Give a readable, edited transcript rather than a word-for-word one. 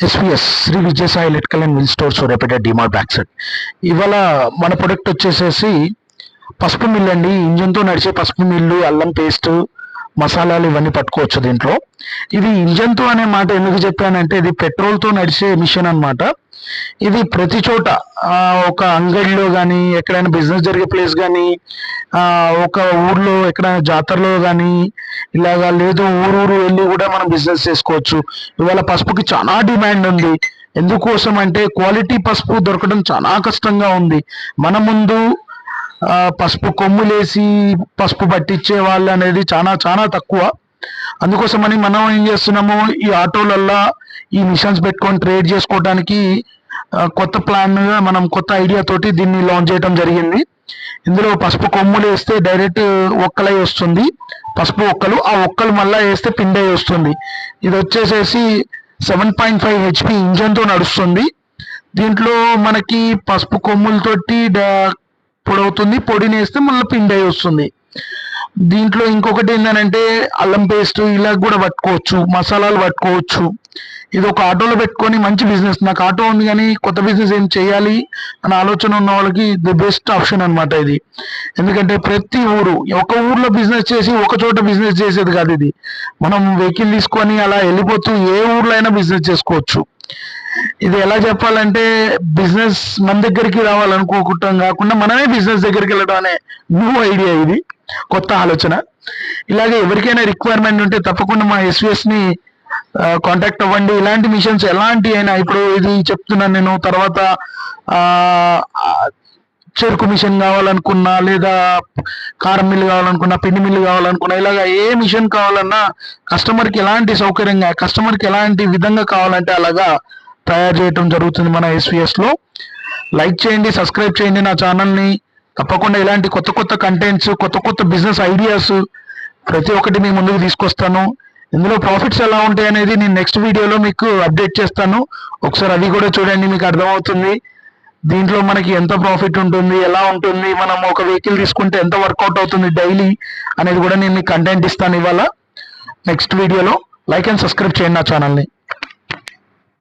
SVS Sri Vijayasai electrical and mill store Suryapet DMart back side. ఇవాళ మన product వచ్చేసేసి పసుపు మిల్ అండి. ఇంజన్తో నడిచే పసుపు మిల్లు, అల్లం పేస్ట్, మసాలాలు ఇవన్నీ పట్టుకోవచ్చు దీంట్లో. ఇది ఇంజన్తో అనే మాట ఎందుకు చెప్పానంటే ఇది పెట్రోల్తో నడిచే మిషన్ అనమాట. ఇది ప్రతి చోట ఒక అంగడిలో కానీ, ఎక్కడైనా బిజినెస్ జరిగే ప్లేస్ కానీ, ఒక ఊర్లో ఎక్కడైనా జాతరలో కానీ ఇలాగా, లేదు ఊరూరు వెళ్ళి కూడా మనం బిజినెస్ చేసుకోవచ్చు. ఇవాళ పసుపుకి చాలా డిమాండ్ ఉంది. ఎందుకోసం అంటే క్వాలిటీ పసుపు దొరకడం చాలా కష్టంగా ఉంది. మన ముందు పసుపు కొమ్ములేసి పసుపు పట్టించే వాళ్ళు అనేది చాలా చాలా తక్కువ. అందుకోసమని మనం ఏం చేస్తున్నాము, ఈ ఆటోలల్లో ఈ మిషన్స్ పెట్టుకొని ట్రేడ్ చేసుకోవడానికి కొత్త ప్లాన్గా మనం కొత్త ఐడియా తోటి దీన్ని లాంచ్ చేయడం జరిగింది. ఇందులో పసుపు కొమ్ములు వేస్తే డైరెక్ట్ ఒక్కలై వస్తుంది, పసుపు ఒక్కలు. ఆ ఒక్కలు మళ్ళీ వేస్తే పిండి వస్తుంది. ఇది వచ్చేసేసి 7.5 HP ఇంజన్తో నడుస్తుంది. దీంట్లో మనకి పసుపు కొమ్ములతోటి పొడవుతుంది, పొడిని వేస్తే మళ్ళీ పిండి వస్తుంది. దీంట్లో ఇంకొకటి ఏంటంటే అల్లం పేస్ట్ ఇలా కూడా పట్టుకోవచ్చు, మసాలాలు పట్టుకోవచ్చు. ఇది ఒక ఆటోలో పెట్టుకొని మంచి బిజినెస్. నాకు ఆటో ఉంది కానీ కొత్త బిజినెస్ ఏం చేయాలి అనే ఆలోచన ఉన్న వాళ్ళకి ది బెస్ట్ ఆప్షన్ అనమాట ఇది. ఎందుకంటే ప్రతి ఊరు, ఒక ఊర్లో బిజినెస్ చేసి ఒక చోట బిజినెస్ చేసేది కాదు ఇది. మనం వెహికల్ తీసుకొని అలా వెళ్ళిపోతూ ఏ ఊర్లో అయినా బిజినెస్ చేసుకోవచ్చు. ఇది ఎలా చెప్పాలంటే బిజినెస్ మన దగ్గరికి రావాలనుకోకుంటాం కాకుండా మనమే బిజినెస్ దగ్గరికి వెళ్ళడం అనే న్యూ ఐడియా ఇది, కొత్త ఆలోచన. ఇలాగే ఎవరికైనా రిక్వైర్మెంట్ ఉంటే తప్పకుండా మా ఎస్విఎస్ని కాంటాక్ట్ అవ్వండి. ఇలాంటి మిషన్స్ ఎలాంటి అయినా, ఇప్పుడు ఇది చెప్తున్నాను నేను, తర్వాత చెరుకు మిషన్ కావాలనుకున్నా, లేదా కారం మిల్లు కావాలనుకున్నా, పిండి మిల్లు కావాలనుకున్నా, ఇలాగ ఏ మిషన్ కావాలన్నా కస్టమర్కి ఎలాంటి సౌకర్యంగా, కస్టమర్కి ఎలాంటి విధంగా కావాలంటే అలాగా తయారు చేయడం జరుగుతుంది మన ఎస్విఎస్లో. లైక్ చేయండి, సబ్స్క్రైబ్ చేయండి నా ఛానల్ని. తప్పకుండా ఇలాంటి కొత్త కొత్త కంటెంట్స్, కొత్త కొత్త బిజినెస్ ఐడియాస్ ప్రతి ఒక్కటి మీ ముందుకు తీసుకొస్తాను. ఇందులో ప్రాఫిట్స్ ఎలా ఉంటాయి అనేది నేను నెక్స్ట్ వీడియోలో మీకు అప్డేట్ చేస్తాను. ఒకసారి అది కూడా చూడండి, మీకు అర్థమవుతుంది దీంట్లో మనకి ఎంత ప్రాఫిట్ ఉంటుంది, ఎలా ఉంటుంది, మనం ఒక వెహికల్ తీసుకుంటే ఎంత వర్కౌట్ అవుతుంది డైలీ అనేది కూడా నేను మీకు కంటెంట్ ఇస్తాను ఇవాళ నెక్స్ట్ వీడియోలో. లైక్ అండ్ సబ్స్క్రైబ్ చేయండి నా ఛానల్ని.